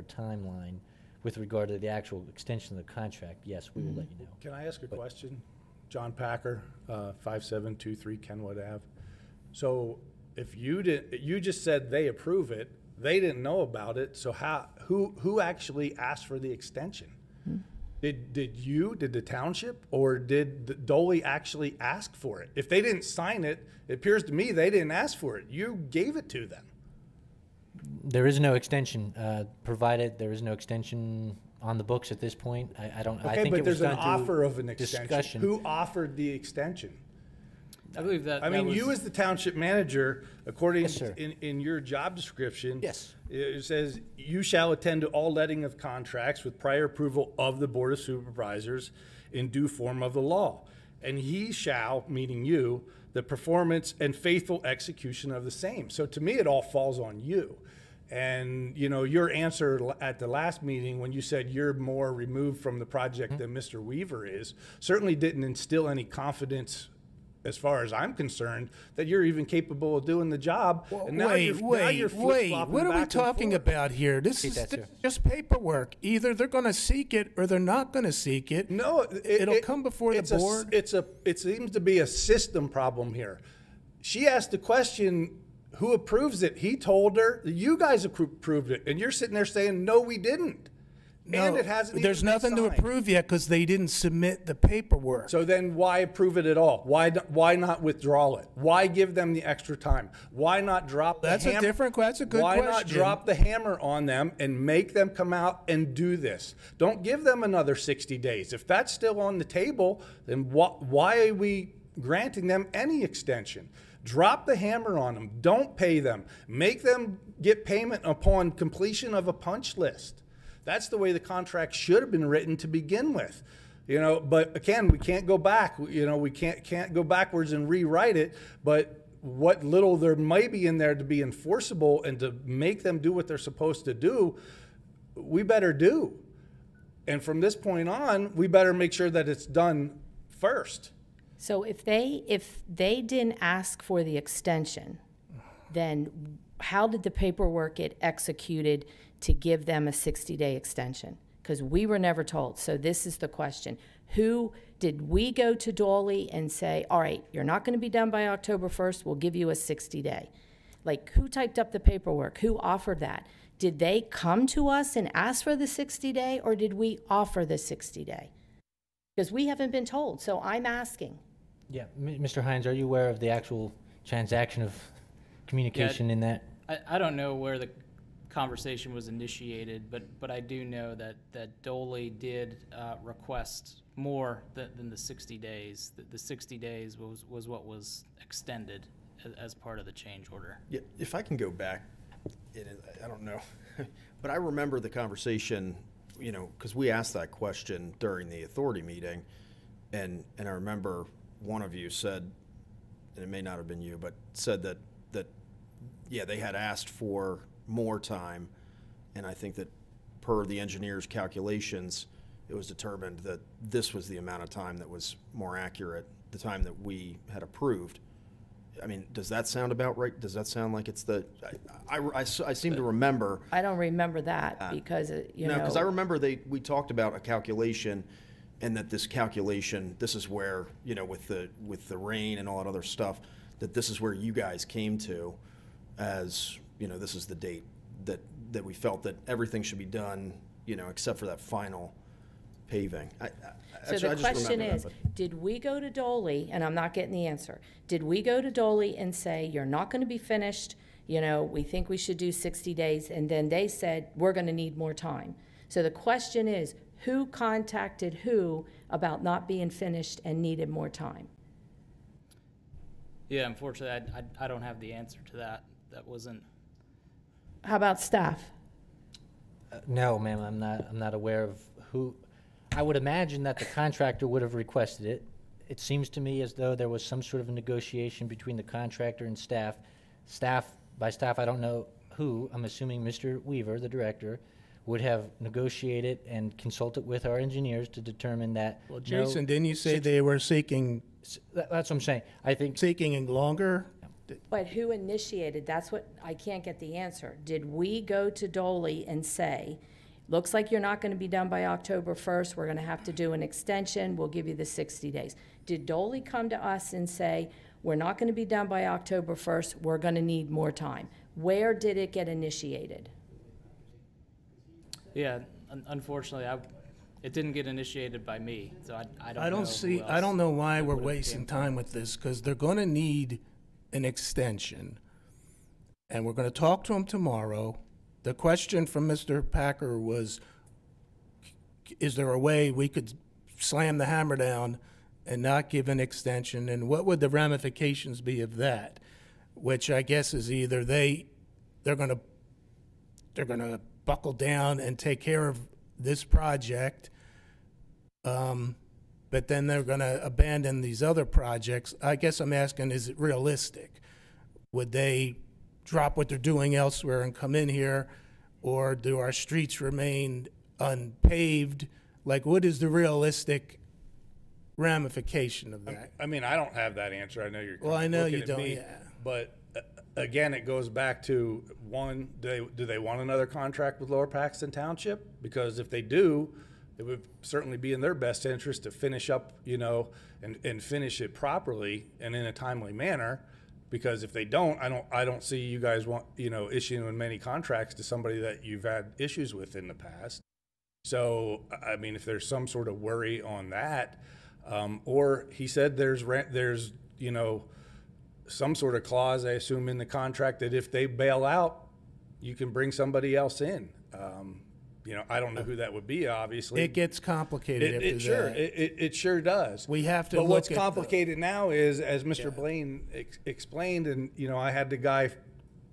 S1: timeline with regard to the actual extension of the contract, yes, we will let you know.
S8: Can I ask a question? John Packer, 5723 Kenwood Ave. So if you just said they approve it, they didn't know about it, so who actually asked for the extension? Did the township, or did the Dolly actually ask for it? If they didn't sign it, it appears to me they didn't ask for it. You gave it to them.
S1: There is no extension provided. There is no extension on the books at this point. I don't. I
S8: Okay,
S1: think
S8: but
S1: it was
S8: there's an
S1: done through
S8: offer of an extension.
S1: discussion.
S8: Who offered the extension?
S5: I believe that.
S8: I mean, you as the township manager, according
S1: Yes, sir.
S8: in your job description,
S1: Yes.
S8: it says you shall attend to all letting of contracts with prior approval of the Board of Supervisors in due form of the law. And he shall, meaning you, the performance and faithful execution of the same. So to me, it all falls on you. And, your answer at the last meeting when you said you're more removed from the project than Mr. Weaver is, certainly didn't instill any confidence, as far as I'm concerned, that you're even capable of doing the job. And now you're flip-flopping
S4: What are we
S8: back and
S4: talking
S8: forth.
S4: about here? This is just paperwork. Either they're going to seek it or they're not going to seek it.
S8: No,
S4: it'll come before the board.
S8: It seems to be a system problem here. She asked the question, who approves it? He told her, you guys approved it. And you're sitting there saying, no, we didn't. And it hasn't
S4: There's
S8: even been
S4: nothing to
S8: signed.
S4: approve yet because they didn't submit the paperwork.
S8: So then why approve it at all? Why not withdraw it? Why give them the extra time? Why not drop the
S4: That's
S8: hammer?
S4: that's a good
S8: Why
S4: question.
S8: not drop the hammer on them and make them come out and do this? Don't give them another 60 days. If that's still on the table, then why are we granting them any extension? Drop the hammer on them. Don't pay them. Make them get payment upon completion of a punch list. That's the way the contract should have been written to begin with. But again, we can't go back. We can't go backwards and rewrite it. But what little there might be in there to be enforceable and to make them do what they're supposed to do, we better do. And from this point on, we better make sure that it's done first.
S2: So if they didn't ask for the extension, then how did the paperwork get executed to give them a 60-day extension? Because we were never told. So this is the question. Did we go to Dolly and say, all right, you're not going to be done by October 1st, we'll give you a 60-day? Like, who typed up the paperwork? Who offered that? Did they come to us and ask for the 60-day, or did we offer the 60-day? Because we haven't been told, so I'm asking.
S1: Yeah, Mr. Hines, are you aware of the actual transaction of communication in that?
S5: I don't know where the conversation was initiated, but I do know that Dolly did request more than the 60 days. The 60 days was what was extended as part of the change order.
S6: Yeah, if I can go back, I don't know, but I remember the conversation, you know, because we asked that question during the authority meeting, and I remember one of you said, and it may not have been you, but said that yeah, they had asked for more time, and I think that per the engineer's calculations, it was determined that this was the amount of time that was more accurate, the time that we had approved. I mean, does that sound about right? Does that sound like it's the, I seem to remember.
S2: I don't remember that because, you know.
S6: No, because I remember we talked about a calculation, and that this calculation, this is where, you know, with the rain and all that other stuff, that this is where you guys came to as, you know, this is the date that we felt that everything should be done, you know, except for that final paving.
S2: So the question is, did we go to Dolly, and I'm not getting the answer, did we go to Dolly and say, you're not going to be finished, you know, we think we should do 60 days, and then they said, we're going to need more time? So the question is, who contacted who about not being finished and needed more time?
S5: Yeah, unfortunately, I don't have the answer to that. That wasn't.
S2: How about staff?
S1: No, ma'am, I'm not aware of who. I would imagine that the contractor would have requested it. It seems to me as though there was some sort of a negotiation between the contractor and staff. By staff, I don't know who. I'm assuming Mr. Weaver, the director, would have negotiated and consulted with our engineers to determine that.
S4: Well, Jason, didn't you say they were seeking?
S1: That's what I'm saying. I think
S4: Seeking longer?
S2: But who initiated? That's what, I can't get the answer. Did we go to Dolly and say, looks like you're not going to be done by October 1st, we're going to have to do an extension, we'll give you the 60 days? Did Dolly come to us and say, we're not going to be done by October 1st, we're going to need more time? Where did it get initiated?
S5: Yeah, unfortunately, it didn't get initiated by me, so I don't know.
S4: I don't know why we're wasting time with this, because they're going to need an extension, and we're going to talk to them tomorrow. The question from Mr. Packer was, is there a way we could slam the hammer down and not give an extension, and what would the ramifications be of that? Which I guess is either they're going to buckle down and take care of this project, but then they're going to abandon these other projects. I guess I'm asking, is it realistic? Would they drop what they're doing elsewhere and come in here, or do our streets remain unpaved? Like, what is the realistic ramification of that?
S8: I mean, I don't have that answer. I know you're.
S4: Well, I know
S8: looking
S4: you
S8: at
S4: don't.
S8: me,
S4: Yeah.
S8: But again, it goes back to one: do they want another contract with Lower Paxton Township? Because if they do, it would certainly be in their best interest to finish up, you know, and finish it properly and in a timely manner. Because if they don't, I don't see you guys issuing many contracts to somebody that you've had issues with in the past. So I mean, if there's some sort of worry on that, or he said there's some sort of clause, I assume, in the contract that if they bail out, you can bring somebody else in. I don't know who that would be, obviously.
S4: It gets complicated after that.
S8: It sure does.
S4: We have to
S8: But
S4: look
S8: what's
S4: at
S8: complicated now is, as Mr. Blaine explained, and, I had the guy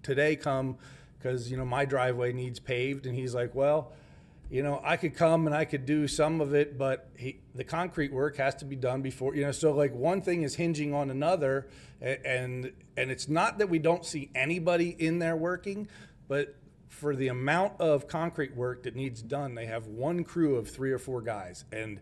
S8: today come because, my driveway needs paved, and he's like, well, I could come and I could do some of it, but the concrete work has to be done before, so like one thing is hinging on another, and it's not that we don't see anybody in there working, but for the amount of concrete work that needs done, they have one crew of 3 or 4 guys, and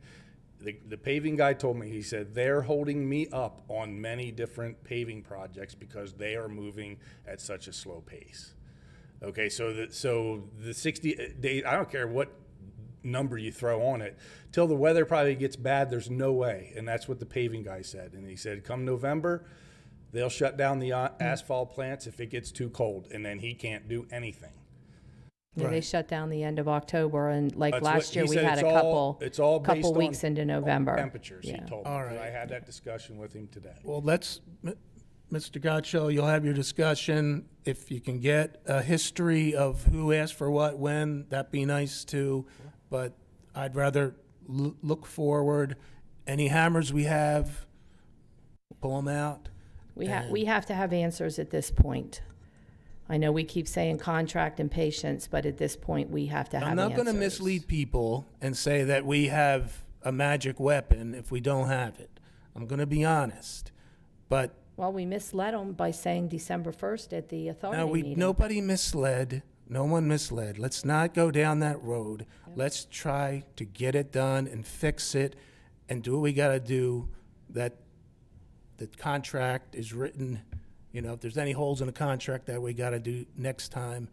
S8: The paving guy told me, he said, they're holding me up on many different paving projects because they are moving at such a slow pace. Okay, so the 60 days, I don't care what number you throw on it, till the weather probably gets bad, there's no way. And that's what the paving guy said. And he said, come November, they'll shut down the asphalt plants if it gets too cold, and then he can't do anything.
S2: Yeah, they shut down the end of October, and like
S8: That's
S2: last year,
S8: he
S2: we
S8: said.
S2: had
S8: It's all based
S2: couple
S8: on
S2: weeks into November.
S8: temperatures, he
S2: Yeah.
S8: told me.
S4: All
S8: 'Cause
S4: right.
S8: I had that discussion with him today.
S4: Well, Mr. Gottscho, you'll have your discussion. If you can get a history of who asked for what, when, that'd be nice too. But I'd rather look forward. Any hammers we have, pull them out.
S2: We have to have answers at this point. I know we keep saying contract and patience, but at this point, we have to have
S4: I'm
S2: answers.
S4: not going to mislead people and say that we have a magic weapon if we don't have it. I'm going to be honest. But
S2: Well, we misled them by saying December 1st at the authority meeting.
S4: nobody misled. No one misled. Let's not go down that road. Yep. Let's try to get it done and fix it and do what we got to do. That the contract is written. You know, if there's any holes in the contract that we got to do next time,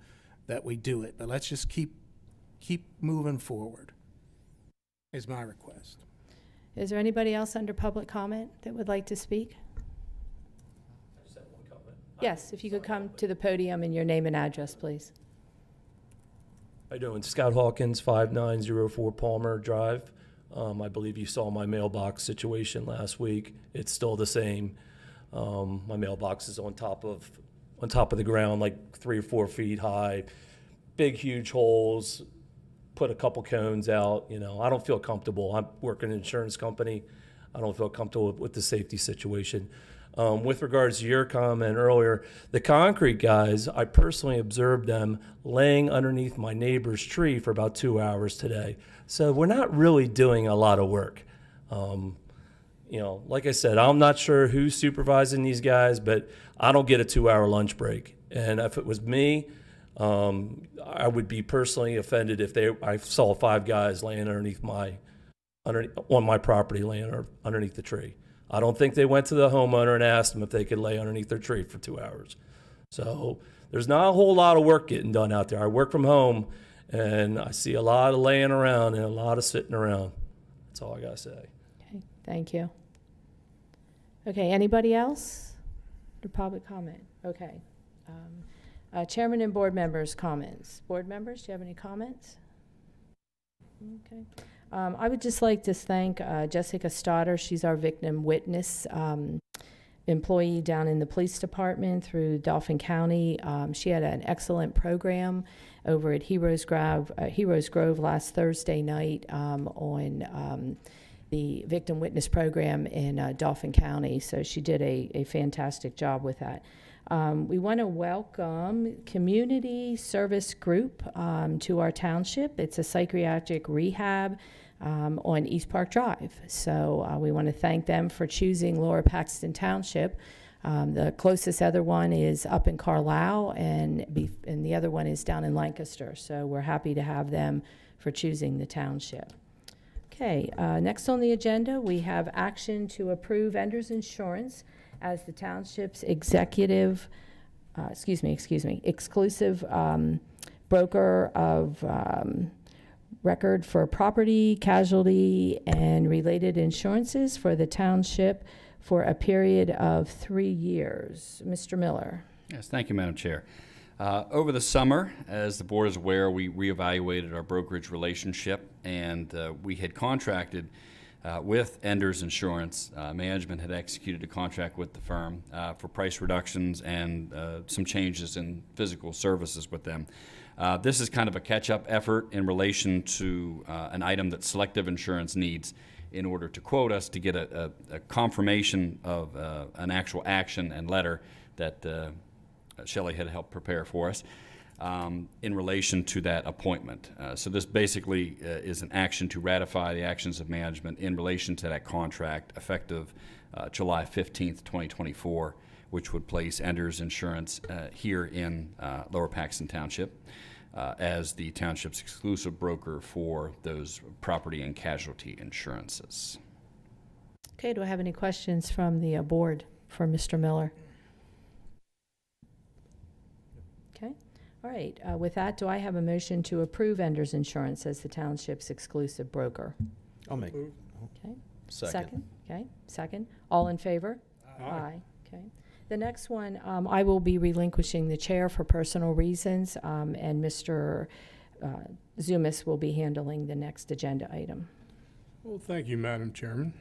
S4: that we do it. But let's just keep moving forward, is my request.
S2: Is there anybody else under public comment that would like to speak?
S9: I just have one comment.
S2: Yes, if you could come to the podium and your name and address, please.
S9: How you doing? Scott Hawkins, 5904 Palmer Drive. I believe you saw my mailbox situation last week. It's still the same. My mailbox is on top of the ground, like 3 or 4 feet high, big, huge holes. Put a couple cones out. You know, I don't feel comfortable. I work in an insurance company. I don't feel comfortable with the safety situation. With regards to your comment earlier, the concrete guys, I personally observed them laying underneath my neighbor's tree for about 2 hours today. So we're not really doing a lot of work. You know, like I said, I'm not sure who's supervising these guys, but I don't get a 2-hour lunch break. And if it was me, I would be personally offended if I saw 5 guys laying on my property, laying underneath the tree. I don't think they went to the homeowner and asked them if they could lay underneath their tree for 2 hours. So there's not a whole lot of work getting done out there. I work from home, and I see a lot of laying around and a lot of sitting around. That's all I got to say.
S2: Okay, thank you. Okay, anybody else? The public comment. Okay. Chairman and board members' comments. Board members, do you have any comments? Okay. I would just like to thank Jessica Stoddard. She's our victim witness employee down in the police department through Dauphin County. She had an excellent program over at Heroes Grove last Thursday night on the victim witness program in Dauphin County. So she did a fantastic job with that. We want to welcome Community Service Group to our township. It's a psychiatric rehab on East Park Drive. So we want to thank them for choosing Lower Paxton Township. The closest other one is up in Carlisle, and the other one is down in Lancaster. So we're happy to have them for choosing the township. Okay, next on the agenda, we have action to approve Enders Insurance as the township's exclusive broker of record for property, casualty, and related insurances for the township for a period of 3 years. Mr. Miller.
S10: Yes, thank you, Madam Chair. Over the summer, as the board is aware, we reevaluated our brokerage relationship, and we had contracted with Enders Insurance. Management had executed a contract with the firm for price reductions and some changes in physical services with them. This is kind of a catch-up effort in relation to an item that Selective Insurance needs in order to quote us to get a confirmation of an actual action and letter that Shelley had helped prepare for us in relation to that appointment. So this basically is an action to ratify the actions of management in relation to that contract effective July 15th, 2024, which would place Enders Insurance here in Lower Paxton Township. as the township's exclusive broker for those property and casualty insurances.
S2: Okay, do I have any questions from the board for Mr. Miller? Okay, all right. With that, do I have a motion to approve Enders Insurance as the township's exclusive broker?
S6: I'll make
S2: Okay.
S6: second.
S2: Okay, second. All in favor?
S7: Aye.
S2: Okay. The next one, I will be relinquishing the chair for personal reasons, and Mr. Zumas will be handling the next agenda item.
S7: Well, thank you, Madam Chairman.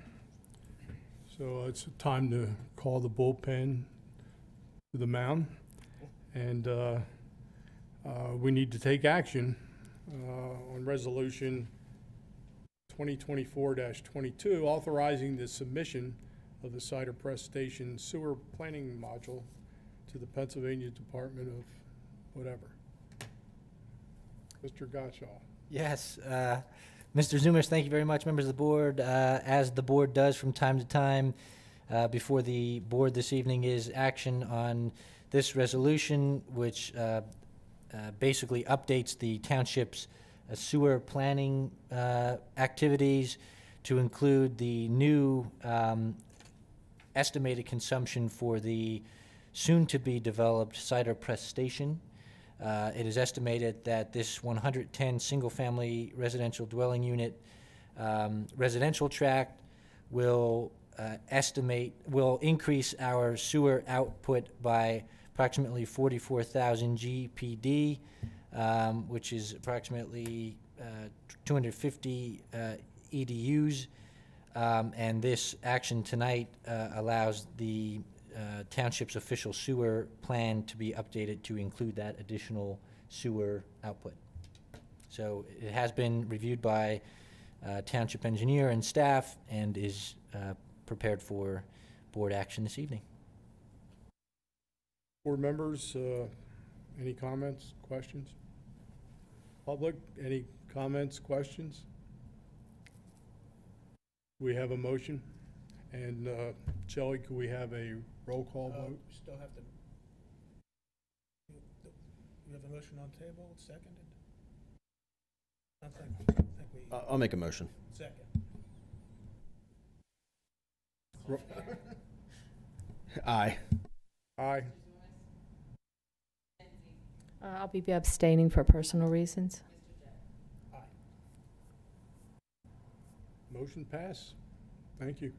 S7: So it's time to call the bullpen to the mound, and we need to take action on Resolution 2024-22, authorizing the submission of the Cider Press Station sewer planning module to the Pennsylvania Department of whatever. Mr. Gottschall.
S1: Yes, Mr. Zumas, thank you very much, members of the board. As the board does from time to time, before the board this evening is action on this resolution, which basically updates the township's sewer planning activities to include the new estimated consumption for the soon-to-be-developed cider press station. It is estimated that this 110 single-family residential dwelling unit residential tract will increase our sewer output by approximately 44,000 GPD, which is approximately 250 EDUs. And this action tonight allows the township's official sewer plan to be updated to include that additional sewer output. So it has been reviewed by township engineer and staff and is prepared for board action this evening.
S7: Board members, any comments, questions? Public, any comments, questions? We have a motion, and Shelley, could we have a roll call vote?
S4: Still have to, we have a motion on the table, seconded? I think we,
S6: I'll make a motion.
S4: second.
S6: Aye.
S7: Aye.
S2: I'll be abstaining for personal reasons.
S7: Motion pass. Thank you.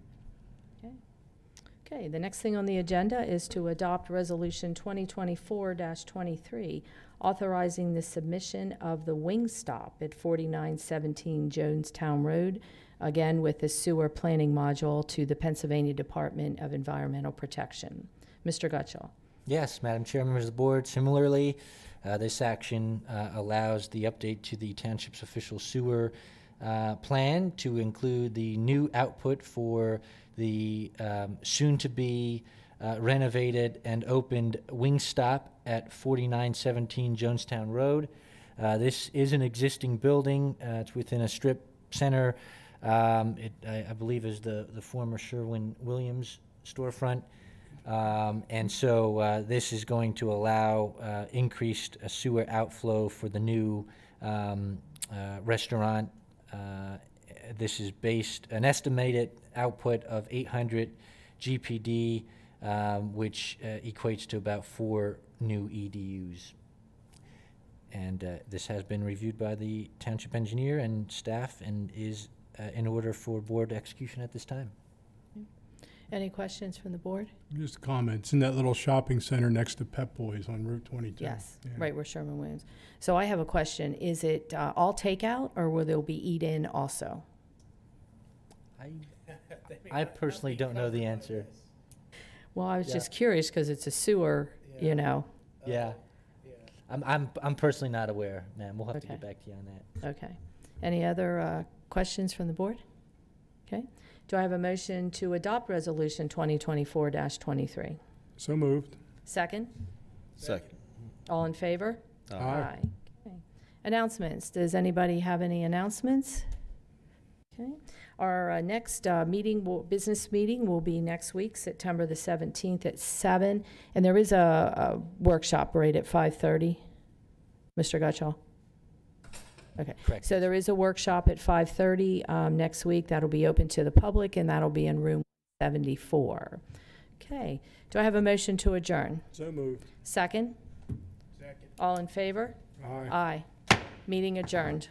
S2: Okay, the next thing on the agenda is to adopt Resolution 2024-23, authorizing the submission of the Wingstop at 4917 Jonestown Road, again with the sewer planning module to the Pennsylvania Department of Environmental Protection. Mr. Gottschall.
S1: Yes, Madam Chair, members of the board. Similarly, this action allows the update to the township's official sewer plan to include the new output for the soon-to-be renovated and opened Wingstop at 4917 Jonestown Road. This is an existing building. It's within a strip center. I believe is the former Sherwin-Williams storefront. And so this is going to allow increased sewer outflow for the new restaurant. This is based an estimated output of 800 GPD, which equates to about 4 new EDUs. And this has been reviewed by the township engineer and staff and is in order for board execution at this time.
S2: Any questions from the board?
S7: Just a comment. It's in that little shopping center next to Pep Boys on Route 22.
S2: Yes,
S7: Yeah.
S2: right where Sherman Williams. So I have a question. Is it all takeout, or will there be eat-in also?
S1: I personally don't know the answer.
S2: Well, I was
S1: Yeah.
S2: just curious because it's a sewer, you know.
S1: Yeah. I'm personally not aware, ma'am. We'll have to
S2: Okay.
S1: get back to you on that.
S2: Okay. Any other questions from the board? Okay. Do I have a motion to adopt Resolution 2024-23?
S7: So moved.
S2: Second?
S6: Second.
S2: All in favor?
S7: Aye.
S2: Okay. Announcements. Does anybody have any announcements? Okay. Our next business meeting will be next week, September the 17th at 7. And there is a workshop right at 5:30. Mr. Gottschall. Okay.
S1: Correct.
S2: So there is a workshop at 5:30 next week. That'll be open to the public, and that'll be in room 74. Okay. Do I have a motion to adjourn?
S7: So moved.
S2: Second?
S4: Second.
S2: All in favor?
S7: Aye.
S2: Aye. Meeting adjourned.